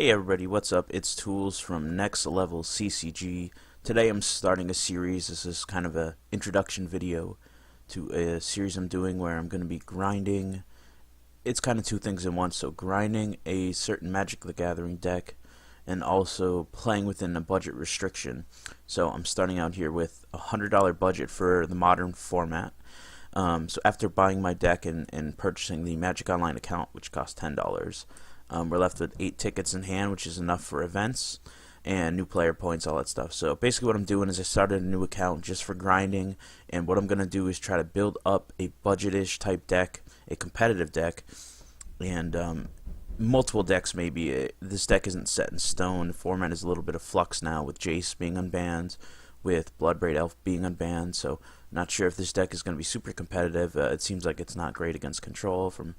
Hey everybody, what's up? It's Tools from Next Level CCG. Today I'm starting a series. This is kind of a introduction video to a series I'm doing where I'm going to be grinding. It's kind of two things in one, so grinding a certain Magic the Gathering deck and also playing within a budget restriction. So I'm starting out here with a $100 budget for the modern format. So after buying my deck and purchasing the Magic Online account, which costs $10, we're left with 8 tickets in hand, which is enough for events and new player points, all that stuff. So basically what I'm doing is I started a new account just for grinding, and what I'm going to do is try to build up a budget-ish type deck, a competitive deck, and multiple decks maybe. This deck isn't set in stone. The format is a little bit of flux now with Jace being unbanned, with Bloodbraid Elf being unbanned, so not sure if this deck is going to be super competitive. It seems like it's not great against control from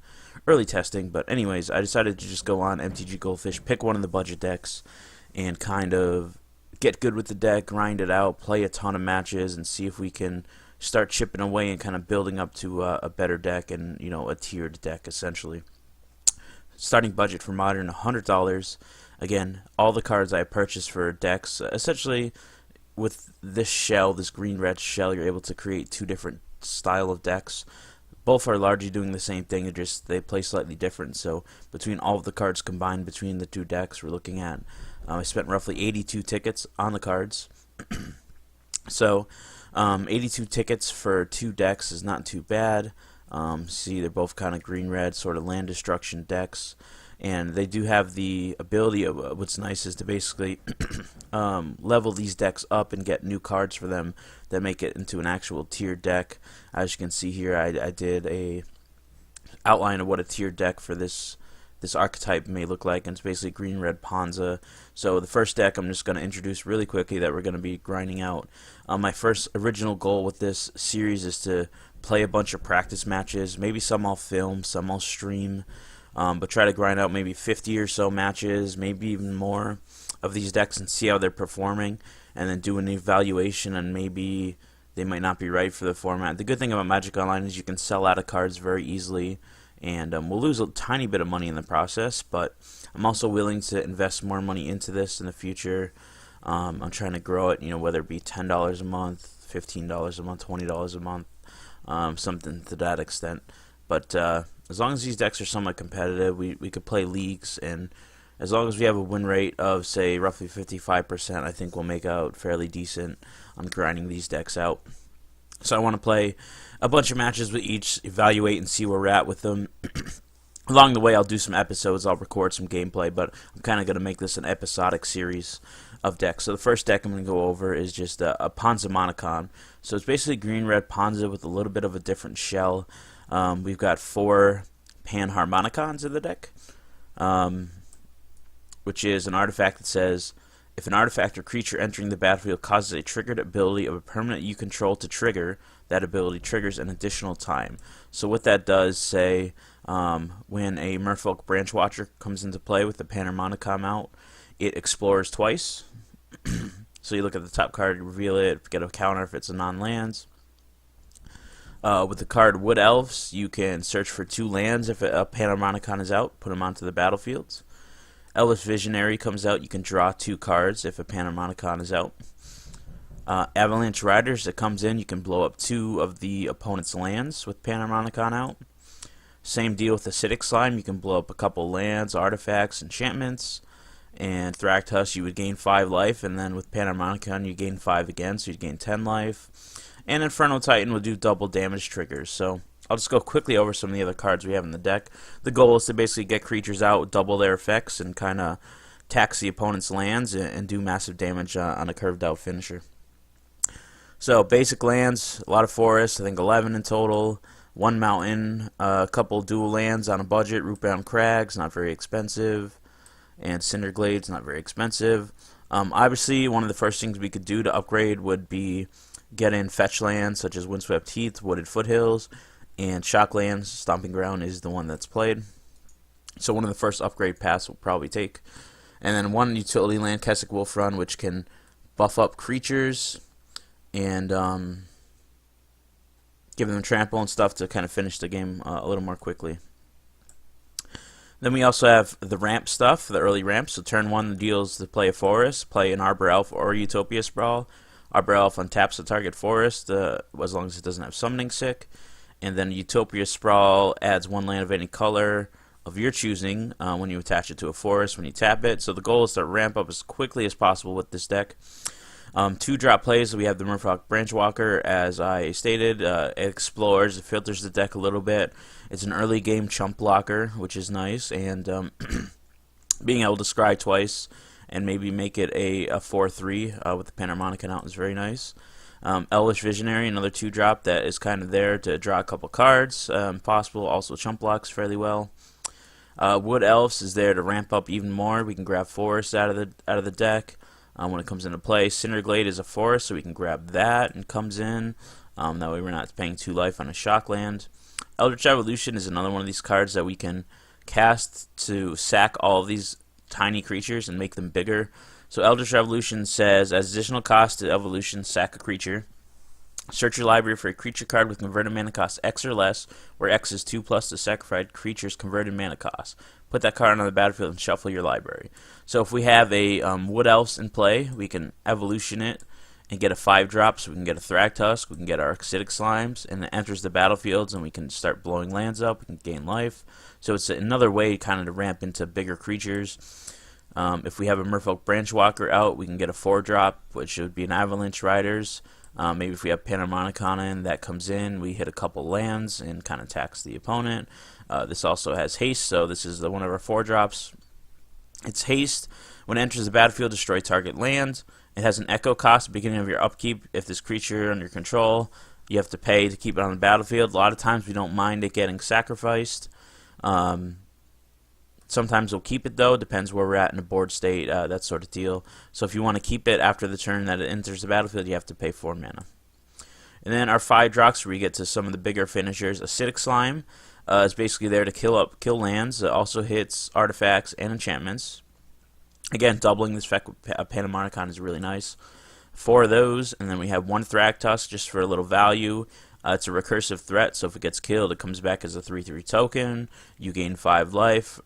early testing, but anyways, I decided to just go on MTG Goldfish, pick one of the budget decks, and kind of get good with the deck, grind it out, play a ton of matches, and see if we can start chipping away and kind of building up to a better deck and, you know, a tiered deck essentially. Starting budget for Modern, $100. Again, all the cards I purchased for decks, essentially with this shell, this green-red shell, you're able to create two different style of decks. Both are largely doing the same thing, just they play slightly different. So between all of the cards combined between the two decks, we're looking at, I spent roughly 82 tickets on the cards. So 82 tickets for two decks is not too bad. See, they're both kind of green-red, sort of land destruction decks. And they do have the ability of, what's nice is to basically level these decks up and get new cards for them that make it into an actual tiered deck. As you can see here, I did a outline of what a tiered deck for this archetype may look like, and it's basically green-red Ponza. So the first deck I'm just going to introduce really quickly that we're going to be grinding out. My first original goal with this series is to play a bunch of practice matches, maybe some I'll film, some I'll stream. But try to grind out maybe 50 or so matches, maybe even more of these decks and see how they're performing, and then do an evaluation, and maybe they might not be right for the format. The good thing about Magic Online is you can sell out of cards very easily, and we'll lose a tiny bit of money in the process, but I'm also willing to invest more money into this in the future. I'm trying to grow it, you know, whether it be $10 a month, $15 a month, $20 a month, something to that extent. But as long as these decks are somewhat competitive, we could play leagues, and as long as we have a win rate of, say, roughly 55%, I think we'll make out fairly decent on grinding these decks out. So I want to play a bunch of matches with each, evaluate and see where we're at with them. Along the way, I'll do some episodes, I'll record some gameplay, but I'm kind of going to make this an episodic series of decks. So the first deck I'm going to go over is just a Ponzamonicon. So it's basically green-red Ponza with a little bit of a different shell. We've got 4 Panharmonicons in the deck, which is an artifact that says, if an artifact or creature entering the battlefield causes a triggered ability of a permanent you control to trigger, that ability triggers an additional time. So what that does, say, when a Merfolk Branchwatcher comes into play with the Panharmonicon out, it explores twice. So you look at the top card, you reveal it, get a counter if it's a non-lands. With the card Wood Elves, you can search for 2 lands if a Panharmonicon is out, put them onto the battlefields. Elvish Visionary comes out, you can draw 2 cards if a Panharmonicon is out. Avalanche Riders, that comes in, you can blow up 2 of the opponent's lands with Panharmonicon out. Same deal with Acidic Slime, you can blow up a couple lands, artifacts, enchantments. And Thragtusk, you would gain 5 life, and then with Panharmonicon you gain 5 again, so you'd gain 10 life. And Infernal Titan will do double damage triggers. So I'll just go quickly over some of the other cards we have in the deck. The goal is to basically get creatures out, double their effects, and kind of tax the opponent's lands and do massive damage on a curved out finisher. So basic lands, a lot of forests, I think 11 in total. 1 mountain, a couple dual lands on a budget. Rootbound Crags, not very expensive. And Cinderglades, not very expensive. Obviously, one of the first things we could do to upgrade would be get in fetch lands such as Windswept Heath, Wooded Foothills, and Shocklands. Stomping Ground is the one that's played. So one of the first upgrade paths we'll probably take. And then 1 utility land, Kessig Wolf Run, which can buff up creatures and give them trample and stuff to kind of finish the game a little more quickly. Then we also have the ramp stuff, the early ramp. So turn 1 deals to play a forest, play an Arbor Elf or Utopia Sprawl. Arbor Elf untaps the target forest as long as it doesn't have Summoning Sick. And then Utopia Sprawl adds 1 land of any color of your choosing when you attach it to a forest when you tap it. So the goal is to ramp up as quickly as possible with this deck. 2-drop plays, we have the Merfolk Branchwalker, as I stated. It explores, it filters the deck a little bit. It's an early game chump blocker, which is nice, and being able to scry twice and maybe make it a 4-3 with the Panharmonicon out is very nice. Elvish Visionary, another 2-drop that is kind of there to draw a couple cards, possible. Also chump blocks fairly well. Wood Elves is there to ramp up even more. We can grab forests out of the deck. When it comes into play, Cinderglade is a forest, so we can grab that and comes in. That way we're not paying 2 life on a shock land. Eldritch Evolution is another one of these cards that we can cast to sack all of these tiny creatures and make them bigger. So Eldritch Evolution says, as additional cost to evolution, sack a creature. Search your library for a creature card with converted mana cost X or less, where X is 2+ the sacrificed creature's converted mana cost. Put that card on the battlefield and shuffle your library. So if we have a Wood Elves in play, we can evolution it and get a 5-drop, so we can get a Thragtusk, we can get our Acidic Slimes, and it enters the battlefields and we can start blowing lands up, we can gain life. So it's another way kind of to ramp into bigger creatures. If we have a Merfolk Branchwalker out, we can get a 4-drop, which would be an Avalanche Riders. Maybe if we have Panharmonicon in, that comes in, we hit a couple lands and kind of attacks the opponent. This also has haste, so this is one of our 4-drops. It's haste. When it enters the battlefield, destroy target land. It has an echo cost at the beginning of your upkeep. If this creature under control, you have to pay to keep it on the battlefield. A lot of times we don't mind it getting sacrificed. Sometimes we'll keep it, though. Depends where we're at in the board state, that sort of deal. So if you want to keep it after the turn that it enters the battlefield, you have to pay 4 mana. And then our 5-drops, where we get to some of the bigger finishers. Acidic Slime is basically there to kill lands. It also hits artifacts and enchantments. Again, doubling this effect with Panharmonicon is really nice. 4 of those, and then we have 1 Thragtusk just for a little value. It's a recursive threat, so if it gets killed, it comes back as a 3/3 token. You gain 5 life.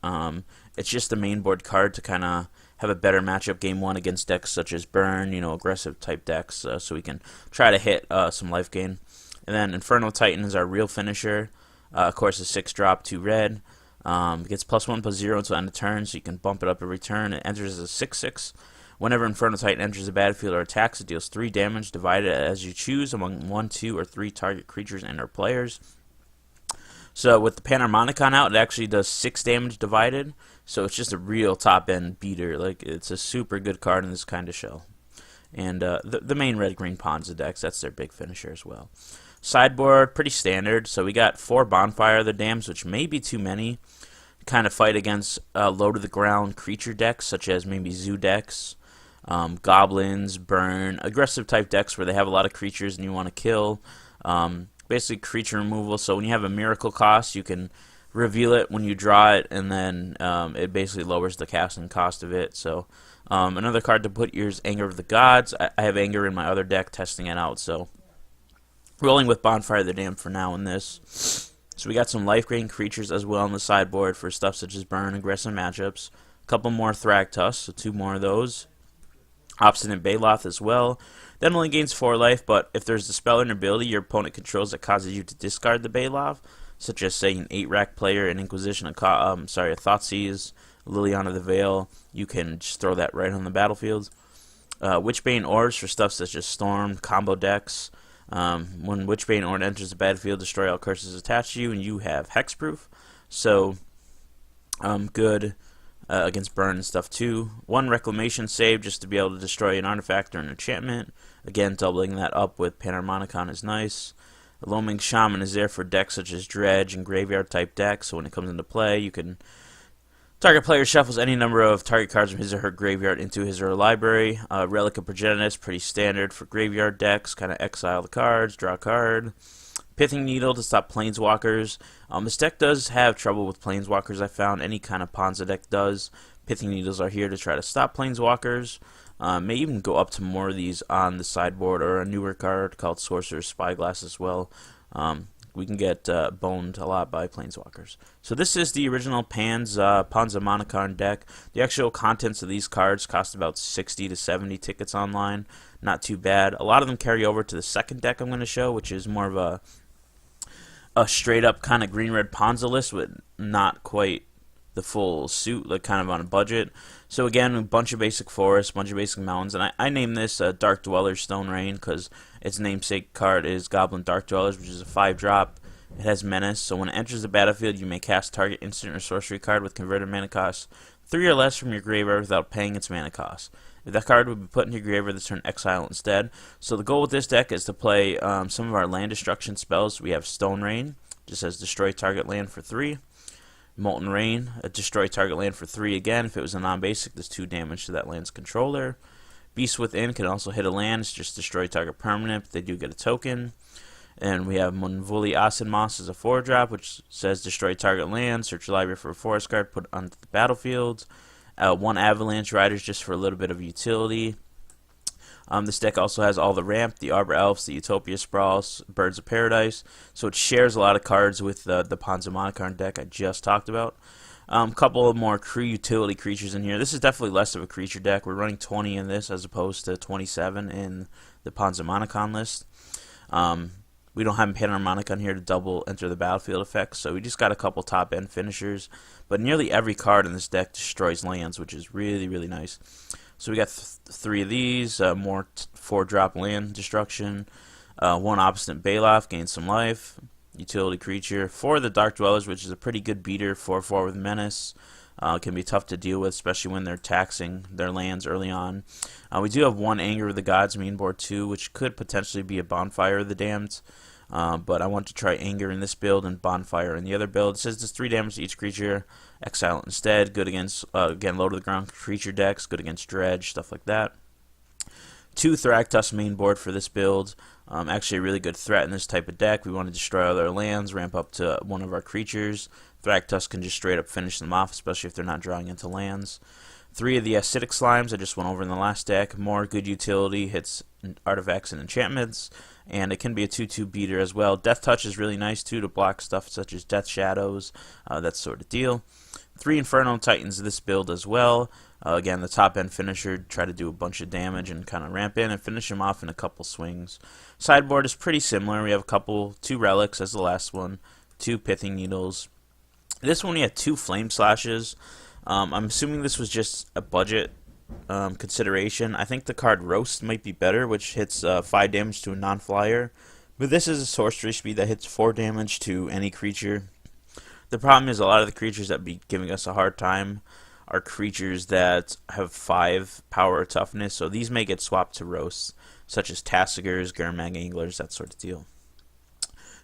It's just the main board card to kind of have a better matchup game 1 against decks such as Burn, aggressive type decks, so we can try to hit some life gain. And then Infernal Titan is our real finisher. Of course, a 6-drop, 2 red. It gets +1/+0 until end of turn, so you can bump it up every turn. It enters as a 6/6. Whenever Infernal Titan enters the battlefield or attacks, it deals 3 damage, divided as you choose among 1, 2, or 3 target creatures and/or players. So with the Panharmonicon out, it actually does 6 damage divided. So it's just a real top-end beater. Like, it's a super good card in this kind of shell. And the main red-green Ponza decks, that's their big finisher as well. Sideboard, pretty standard. So we got 4 Bonfire of the Dams, which may be too many. Kind of fight against low-to-the-ground creature decks, such as maybe zoo decks. Goblins, Burn, aggressive type decks where they have a lot of creatures and you want to kill. Basically creature removal, so when you have a miracle cost, you can reveal it when you draw it, and then it basically lowers the casting cost of it. So another card to put here is Anger of the Gods. I have Anger in my other deck, testing it out, so rolling with Bonfire of the Damned for now in this. So we got some life-gain creatures as well on the sideboard for stuff such as Burn, aggressive matchups. A couple more Thragtusk, so 2 more of those. Obstinate Baloth as well. That only gains 4 life, but if there's a spell or ability your opponent controls that causes you to discard the Baloth, such as, say, an 8-rack player, an Inquisition, a Thoughtseize, Liliana the Veil, you can just throw that right on the battlefield. Witchbane Orbs for stuff such as Storm, combo decks. When Witchbane Orb enters the battlefield, destroy all curses attached to you, and you have hexproof. So, good against Burn and stuff too. 1 Reclamation save just to be able to destroy an artifact or an enchantment. Again, doubling that up with Panharmonicon is nice. The Loaming Shaman is there for decks such as Dredge and Graveyard type decks, so when it comes into play, you can target player shuffles any number of target cards from his or her graveyard into his or her library. Relic of Progenitus, pretty standard for graveyard decks, kind of exile the cards, draw a card. Pithing Needle to stop Planeswalkers. This deck does have trouble with Planeswalkers, I found. Any kind of Ponza deck does. Pithing Needles are here to try to stop Planeswalkers. May even go up to more of these on the sideboard, or a newer card called Sorcerer's Spyglass as well. we can get boned a lot by planeswalkers. So this is the original Ponzamonicon deck. The actual contents of these cards cost about 60 to 70 tickets online. Not too bad. A lot of them carry over to the second deck I'm going to show, which is more of a straight up kind of green-red Ponza list with not quite the full suit, like kind of on a budget. So again, a bunch of basic forests, a bunch of basic mountains, and I named this Dark Dwellers Stone Rain because its namesake card is Goblin Dark Dwellers, which is a 5-drop. It has Menace, so when it enters the battlefield, you may cast target instant or sorcery card with converted mana cost 3 or less from your graveyard without paying its mana cost. If that card would be put into your graveyard, this turn exile it instead. So the goal with this deck is to play some of our land destruction spells. We have Stone Rain, just says destroy target land for 3. Molten Rain, a destroy target land for 3 again. If it was a non-basic, does 2 damage to that land's controller. Beast Within can also hit a land. It's just destroy target permanent, but they do get a token. And we have Munvuli Asinmos as a 4-drop, which says destroy target land, search your library for a forest card, put it onto the battlefield. 1 Avalanche Riders just for a little bit of utility. This deck also has all the ramp, the Arbor Elves, the Utopia Sprawls, Birds of Paradise, so it shares a lot of cards with the Ponzamonicon deck I just talked about. Couple of more utility creatures in here. This is definitely less of a creature deck. We're running 20 in this as opposed to 27 in the Ponzamonicon list. We don't have Panharmonicon here to double enter the battlefield effects, so we just got a couple top-end finishers. But nearly every card in this deck destroys lands, which is really, really nice. So we got 3 of these, more 4-drop land destruction, 1 Obstinate Baloth, gain some life, utility creature, 4 of the Dark Dwellers, which is a pretty good beater, 4/4 with Menace. Can be tough to deal with, especially when they're taxing their lands early on. We do have 1 Anger of the Gods main board too, which could potentially be a Bonfire of the Damned. But I want to try Anger in this build and Bonfire in the other build. It says does 3 damage to each creature, exile it instead. Good against, again, low to the ground creature decks, good against Dredge, stuff like that. 2 Thragtusk main board for this build. Actually a really good threat in this type of deck. We want to destroy other lands, ramp up to one of our creatures. Thragtusk can just straight up finish them off, especially if they're not drawing into lands. 3 of the Acidic Slimes I just went over in the last deck. More good utility, hits artifacts and enchantments, and it can be a 2/2 beater as well. Death Touch is really nice too to block stuff such as Death Shadows, that sort of deal. 3 Inferno Titans this build as well. Again, the top end finisher, try to do a bunch of damage and kind of ramp in and finish him off in a couple swings. Sideboard is pretty similar. We have a 2 Relics as the last one, 2 Pithing Needles. This one we had 2 Flame Slashes. I'm assuming this was just a budget consideration. I think the card Roast might be better, which hits 5 damage to a non-flyer. But this is a sorcery speed that hits 4 damage to any creature. The problem is a lot of the creatures that be giving us a hard time are creatures that have 5 power or toughness, so these may get swapped to Roasts, such as Tassigers, Gurmag Anglers, that sort of deal.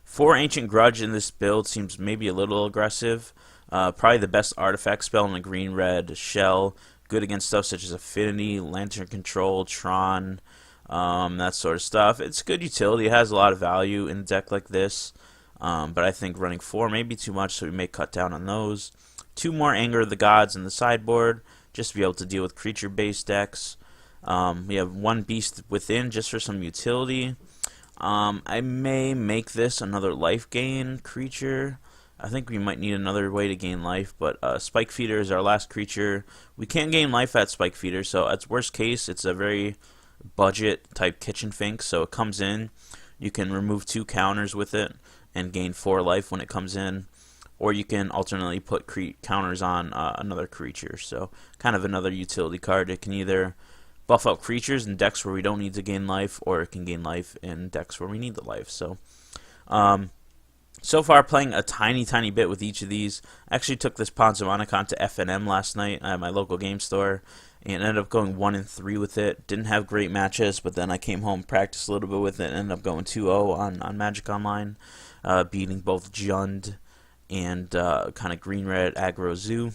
4 Ancient Grudge in this build seems maybe a little aggressive. Probably the best artifact spell in the green-red shell. Good against stuff such as Affinity, Lantern Control, Tron, that sort of stuff. It's good utility. It has a lot of value in a deck like this. But I think running 4 may be too much, so we may cut down on those. 2 more Anger of the Gods in the sideboard, just to be able to deal with creature-based decks. We have 1 Beast Within, just for some utility. I may make this another life gain creature. I think we might need another way to gain life, but Spike Feeder is our last creature. We can gain life at Spike Feeder, so at worst case, it's a very budget-type Kitchen Fink, so it comes in. You can remove 2 counters with it and gain 4 life when it comes in, or you can alternately put counters on another creature, so kind of another utility card. It can either buff out creatures in decks where we don't need to gain life, or it can gain life in decks where we need the life. So far playing a tiny bit with each of these. I actually took this Ponzamonicon to FNM last night at my local game store and ended up going 1-3 with it. Didn't have great matches, but then I came home, practiced a little bit with it, and ended up going 2-0 on Magic Online, beating both Jund and kind of green-red aggro Zoo.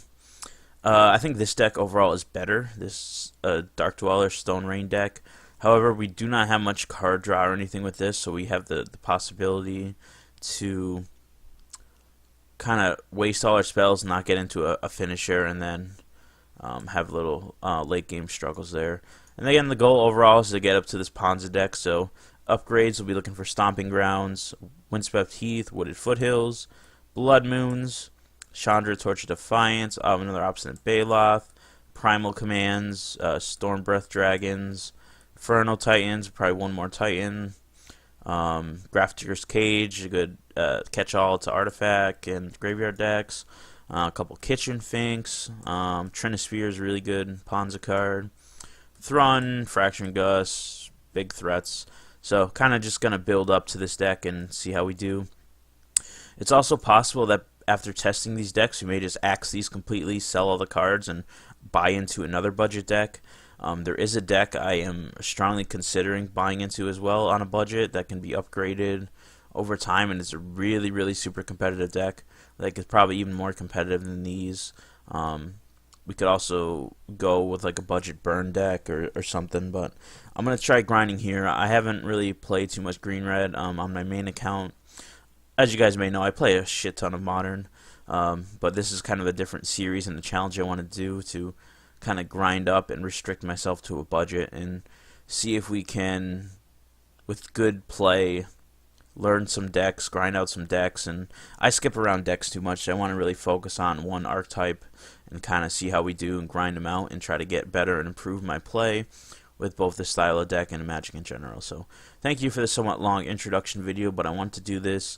I think this deck overall is better, this Dark Dweller Stone Rain deck. However, we do not have much card draw or anything with this, so we have the possibility to kind of waste all our spells, not get into a finisher, and then have little late game struggles there. And again, the goal overall is to get up to this Ponza deck, so upgrades, we'll be looking for Stomping Grounds, Windswept Heath, Wooded Foothills, Blood Moons, Chandra, Torch of Defiance, another Obstinate Baloth, Primal Commands, Storm Breath Dragons, Infernal Titans, probably one more Titan, Grafdigger's Cage, a good catch-all to Artifact and Graveyard decks, a couple Kitchen Finks, Trinisphere is really good Ponza card, Thrun, Fracturing Gust, big threats. So kind of just going to build up to this deck and see how we do. It's also possible that after testing these decks, we may just axe these completely, sell all the cards, and buy into another budget deck. There is a deck I am strongly considering buying into as well on a budget that can be upgraded over time, and it's a really, really super competitive deck. Like, it's probably even more competitive than these. We could also go with like a budget burn deck or something, but I'm going to try grinding here. I haven't really played too much green-red on my main account. As you guys may know, I play a shit ton of Modern, but this is kind of a different series and the challenge I want to do to kind of grind up and restrict myself to a budget and see if we can, with good play, learn some decks, grind out some decks. And I skip around decks too much. I want to really focus on one archetype and kind of see how we do and grind them out and try to get better and improve my play with both the style of deck and Magic in general. So thank you for this somewhat long introduction video, but I want to do this.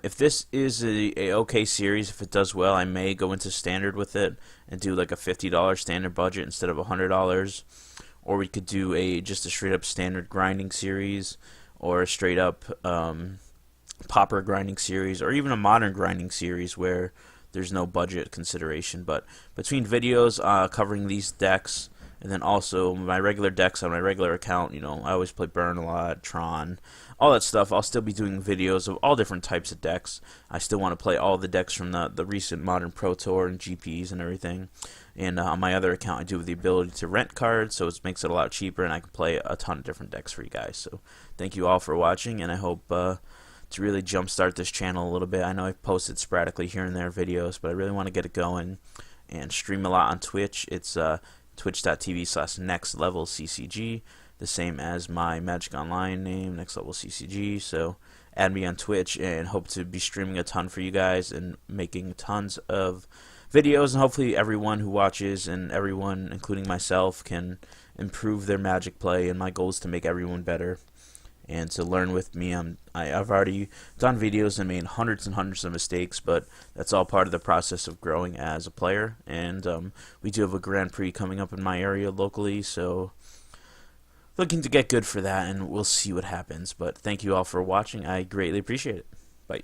If this is a okay series, if it does well, I may go into standard with it and do like a $50 standard budget instead of $100, or we could do just a straight up standard grinding series, or a straight up popper grinding series, or even a modern grinding series where there's no budget consideration. But between videos covering these decks, and then also my regular decks on my regular account, you know, I always play Burn a lot, Tron, all that stuff. I'll still be doing videos of all different types of decks. I still want to play all the decks from the recent Modern Pro Tour and GPs and everything. And on my other account, I do have the ability to rent cards, so it makes it a lot cheaper, and I can play a ton of different decks for you guys. So thank you all for watching, and I hope to really jumpstart this channel a little bit. I know I've posted sporadically here and there videos, but I really want to get it going and stream a lot on Twitch. It's twitch.tv/nextlevelccg, the same as my Magic Online name, Next Level CCG. So add me on Twitch, and hope to be streaming a ton for you guys and making tons of videos, and hopefully everyone who watches and everyone, including myself, can improve their Magic play. And my goal is to make everyone better and to learn with me. I've already done videos and made hundreds and hundreds of mistakes, but that's all part of the process of growing as a player. And we do have a Grand Prix coming up in my area locally, so looking to get good for that, and we'll see what happens. But thank you all for watching. I greatly appreciate it. Bye.